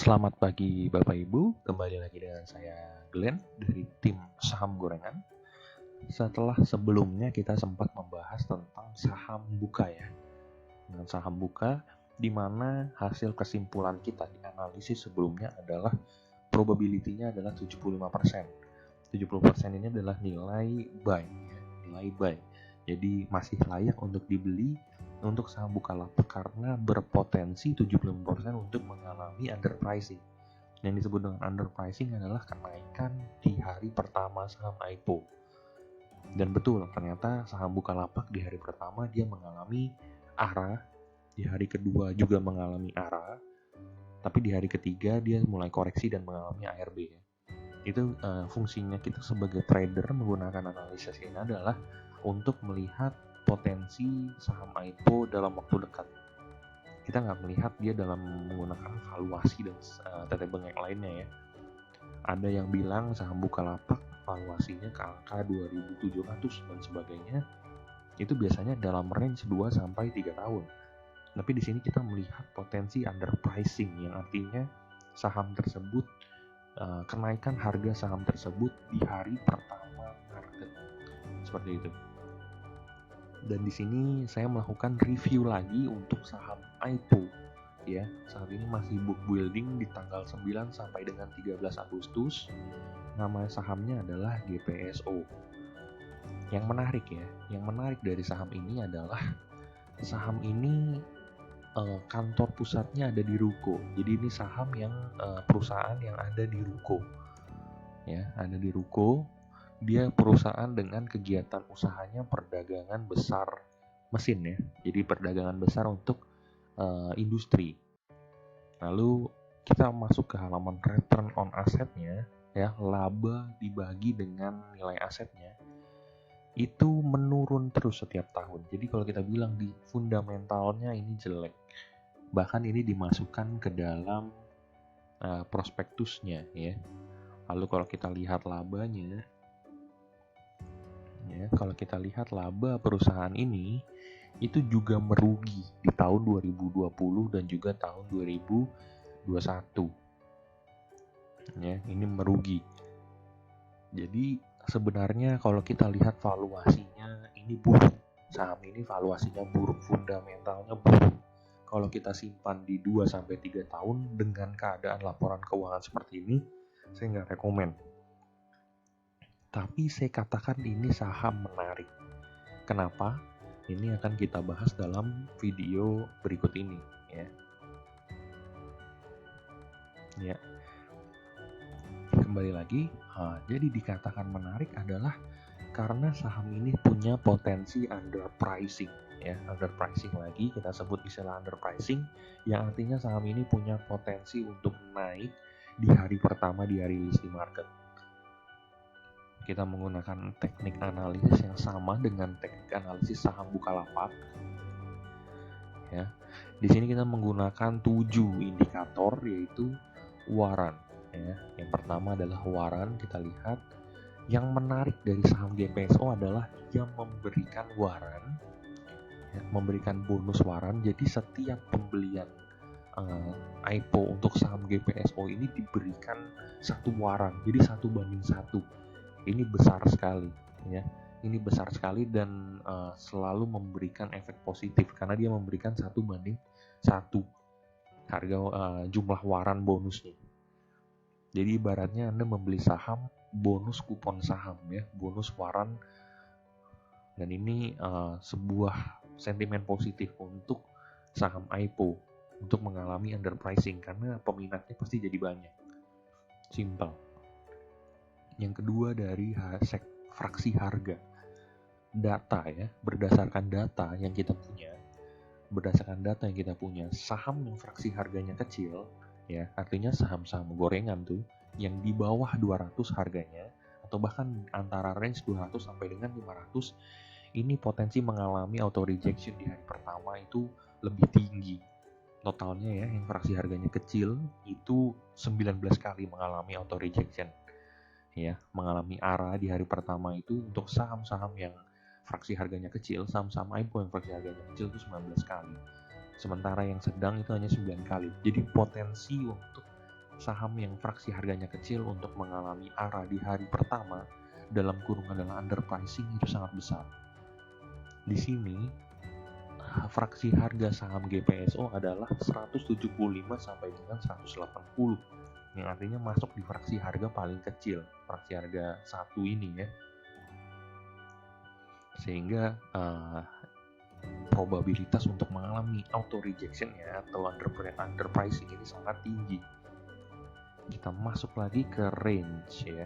Selamat pagi Bapak Ibu, kembali lagi dengan saya Glenn dari tim saham gorengan. Setelah sebelumnya kita sempat membahas tentang saham buka ya. Dengan saham buka, di mana hasil kesimpulan kita di analisis sebelumnya adalah probability-nya adalah 75%. 70% ini adalah nilai buy, ya, nilai buy. Jadi masih layak untuk dibeli untuk saham Bukalapak karena berpotensi 75% untuk mengalami underpricing. Yang disebut dengan underpricing adalah kenaikan di hari pertama saham IPO. Dan betul, ternyata saham Bukalapak di hari pertama dia mengalami ARA, di hari kedua juga mengalami ARA, tapi di hari ketiga dia mulai koreksi dan mengalami ARB. Itu fungsinya kita sebagai trader menggunakan analisis ini adalah untuk melihat potensi saham IPO dalam waktu dekat. Kita nggak melihat dia dalam menggunakan valuasi dan tata bengek lainnya ya. Ada yang bilang saham Bukalapak valuasinya ke angka 2.700 dan sebagainya. Itu biasanya dalam range 2-3 tahun. Tapi di sini kita melihat potensi underpricing, yang artinya saham tersebut kenaikan harga saham tersebut di hari pertama market. Seperti itu. Dan di sini saya melakukan review lagi untuk saham IPO ya. Saat ini masih book building di tanggal 9 sampai dengan 13 Agustus. Nama sahamnya adalah GPSO. Yang menarik ya, yang menarik dari saham ini adalah saham ini kantor pusatnya ada di Ruko. Jadi ini saham yang perusahaan yang ada di Ruko. Ya, ada di Ruko. Dia perusahaan dengan kegiatan usahanya perdagangan besar mesin ya. Jadi perdagangan besar untuk industri. Lalu kita masuk ke halaman return on assetnya ya, laba dibagi dengan nilai asetnya itu menurun terus setiap tahun. Jadi kalau kita bilang di fundamentalnya ini jelek, bahkan ini dimasukkan ke dalam prospektusnya ya. Lalu kalau kita lihat labanya ya, kalau kita lihat laba perusahaan ini itu juga merugi di tahun 2020 dan juga tahun 2021 ya, ini merugi. Jadi sebenarnya kalau kita lihat valuasinya ini buruk, saham ini valuasinya buruk, fundamentalnya buruk. Kalau kita simpan di 2-3 tahun dengan keadaan laporan keuangan seperti ini, saya nggak rekomen. Tapi saya katakan ini saham menarik. Kenapa? Ini akan kita bahas dalam video berikut ini ya. Ya. Kembali lagi, jadi dikatakan menarik adalah karena saham ini punya potensi underpricing ya. Underpricing lagi, kita sebut istilah underpricing, yang artinya saham ini punya potensi untuk naik di hari pertama di hari listing market. Kita menggunakan teknik analisis yang sama dengan teknik analisis saham Bukalapak. Ya. Di sini kita menggunakan 7 indikator, yaitu waran. Ya. Yang pertama adalah waran. Kita lihat yang menarik dari saham GPSO adalah dia memberikan waran, ya, memberikan bonus waran. Jadi setiap pembelian IPO untuk saham GPSO ini diberikan satu waran. Jadi 1:1. Ini besar sekali ya. Ini besar sekali dan selalu memberikan efek positif karena dia memberikan 1:1 harga jumlah waran bonusnya. Jadi ibaratnya Anda membeli saham, bonus kupon saham ya, bonus waran. Dan ini sebuah sentimen positif untuk saham IPO untuk mengalami underpricing karena peminatnya pasti jadi banyak. Simple. Yang kedua dari fraksi harga. Data ya, berdasarkan data yang kita punya, saham yang fraksi harganya kecil ya, artinya saham-saham gorengan tuh yang di bawah 200 harganya atau bahkan antara range 200 sampai dengan 500, ini potensi mengalami auto rejection di hari pertama itu lebih tinggi. Totalnya ya, yang fraksi harganya kecil itu 19 kali mengalami auto rejection. Ya, mengalami ARA di hari pertama itu untuk saham-saham yang fraksi harganya kecil, saham-saham IPO yang fraksi harganya kecil itu 19 kali. Sementara yang sedang itu hanya 9 kali. Jadi potensi untuk saham yang fraksi harganya kecil untuk mengalami arah di hari pertama dalam kurung adalah underpricing itu sangat besar. Di sini fraksi harga saham GPSO adalah 175 sampai dengan 180, yang artinya masuk di fraksi harga paling kecil, fraksi harga 1 ini ya. Sehingga probabilitas untuk mengalami auto rejection ya atau underpricing ini sangat tinggi. Kita masuk lagi ke range ya.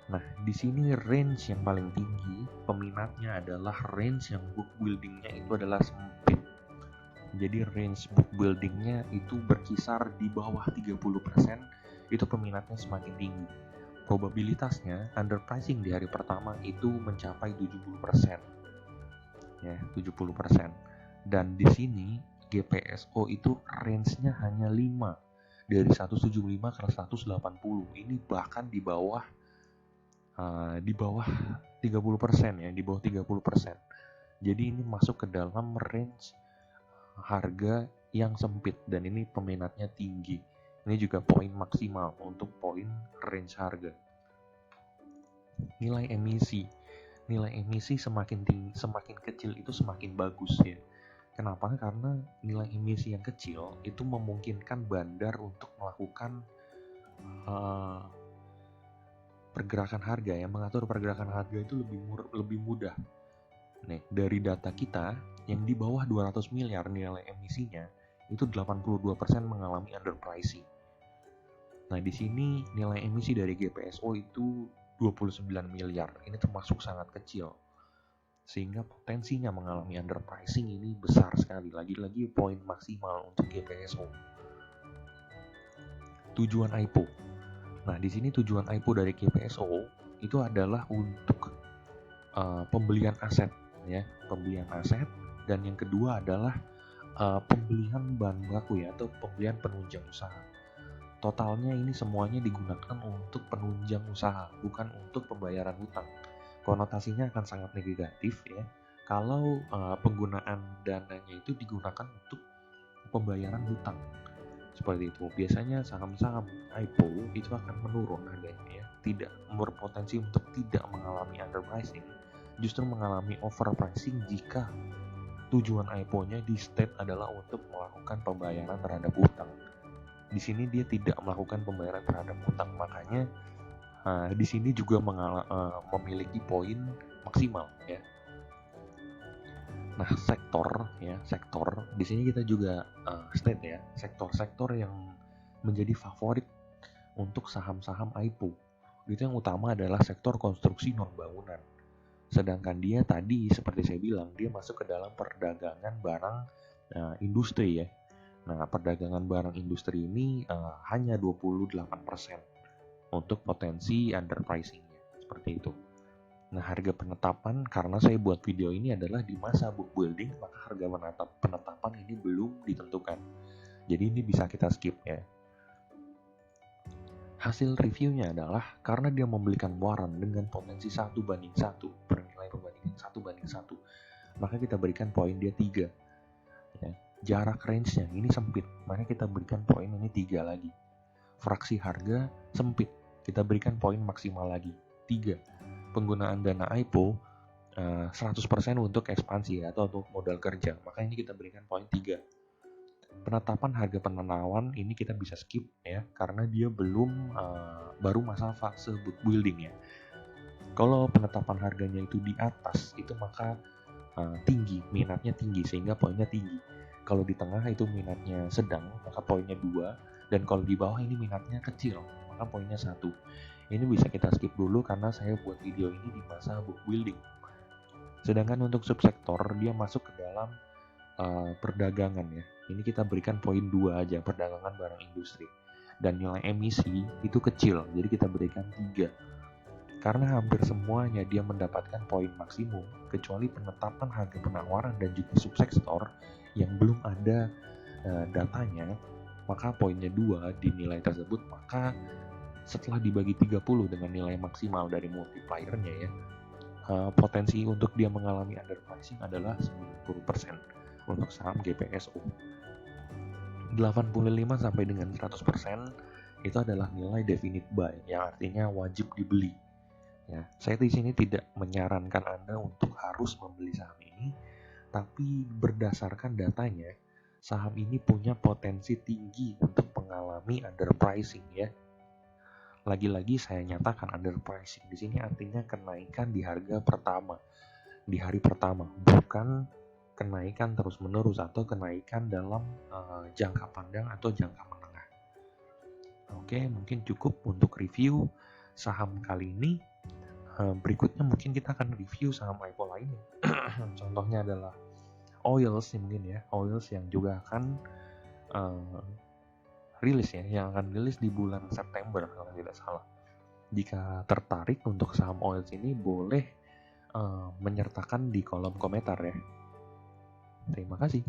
Nah, di sini range yang paling tinggi peminatnya adalah range yang book buildingnya itu adalah sempit. Jadi range book buildingnya itu berkisar di bawah 30%, itu peminatnya semakin tinggi. Probabilitasnya underpricing di hari pertama itu mencapai 70%. Ya, 70%. Dan di sini GPSO itu range-nya hanya 5, dari 175 ke 180. Ini bahkan di bawah 30% ya, di bawah 30%. Jadi ini masuk ke dalam range harga yang sempit dan ini peminatnya tinggi. Ini juga poin maksimal untuk poin range harga. Nilai emisi semakin tinggi, semakin kecil itu semakin bagus ya. Kenapa? Karena nilai emisi yang kecil itu memungkinkan bandar untuk melakukan pergerakan harga ya, mengatur pergerakan harga itu lebih mudah. Nih, dari data kita yang di bawah 200 miliar nilai emisinya itu 82% mengalami underpricing. Nah, di sini nilai emisi dari GPSO itu 29 miliar. Ini termasuk sangat kecil. Sehingga potensinya mengalami underpricing ini besar sekali. Lagi-lagi poin maksimal untuk GPSO. Tujuan IPO. Nah, di sini tujuan IPO dari GPSO itu adalah untuk pembelian aset ya, pembelian aset, dan yang kedua adalah pembelian bahan baku ya, atau pembelian penunjang usaha. Totalnya ini semuanya digunakan untuk penunjang usaha, bukan untuk pembayaran hutang. Konotasinya akan sangat negatif ya, kalau penggunaan dananya itu digunakan untuk pembayaran hutang. Seperti itu. Biasanya saham-saham IPO itu akan menurun harganya ya, tidak berpotensi untuk tidak mengalami underpricing, justru mengalami overpricing jika tujuan IPO-nya di state adalah untuk melakukan pembayaran terhadap hutang. Di sini dia tidak melakukan pembayaran terhadap hutang, makanya di sini juga memiliki poin maksimal ya. Nah, sektor di sini kita juga state ya, sektor-sektor yang menjadi favorit untuk saham-saham IPO. Itu yang utama adalah sektor konstruksi non bangunan. Sedangkan dia tadi seperti saya bilang, dia masuk ke dalam perdagangan barang industri ya. Nah, perdagangan barang industri ini hanya 28% untuk potensi underpricing-nya, seperti itu. Nah, harga penetapan, karena saya buat video ini adalah di masa book building, maka harga penetapan ini belum ditentukan. Jadi ini bisa kita skip ya. Hasil reviewnya adalah karena dia membelikan waran dengan potensi 1:1, bernilai perbandingan 1:1, maka kita berikan poin dia 3. Ya. Jarak range-nya ini sempit, maka kita berikan poin ini 3 lagi. Fraksi harga sempit, kita berikan poin maksimal lagi 3. Penggunaan dana IPO 100% untuk ekspansi atau untuk modal kerja, maka ini kita berikan poin 3. Penetapan harga penawaran ini kita bisa skip ya, karena dia belum baru masa fase book building ya. Kalau penetapan harganya itu di atas itu maka tinggi, minatnya tinggi sehingga poinnya tinggi. Kalau di tengah itu minatnya sedang, maka poinnya 2, dan kalau di bawah ini minatnya kecil, maka poinnya 1. Ini bisa kita skip dulu karena saya buat video ini di masa book building. Sedangkan untuk subsektor dia masuk ke dalam perdagangan ya. Ini kita berikan poin 2 aja, perdagangan barang industri. Dan nilai emisi itu kecil, jadi kita berikan 3. Karena hampir semuanya dia mendapatkan poin maksimum, kecuali penetapan harga penawaran dan juga subsektor yang belum ada datanya, maka poinnya 2 di nilai tersebut, maka setelah dibagi 30 dengan nilai maksimal dari multipliernya ya, potensi untuk dia mengalami underpricing adalah 90% untuk saham GPSO. 85 sampai dengan 100% itu adalah nilai definite buy, yang artinya wajib dibeli. Ya, saya di sini tidak menyarankan Anda untuk harus membeli saham ini, tapi berdasarkan datanya, saham ini punya potensi tinggi untuk mengalami underpricing ya. Lagi-lagi saya nyatakan underpricing di sini artinya kenaikan di harga pertama, di hari pertama, bukan kenaikan terus-menerus atau kenaikan dalam jangka panjang atau jangka menengah. Oke, mungkin cukup untuk review saham kali ini. Berikutnya mungkin kita akan review saham IPO lainnya. Contohnya adalah Oils mungkin ya, Oils yang juga akan rilis ya, yang akan rilis di bulan September kalau tidak salah. Jika tertarik untuk saham Oils ini boleh menyertakan di kolom komentar ya. Terima kasih.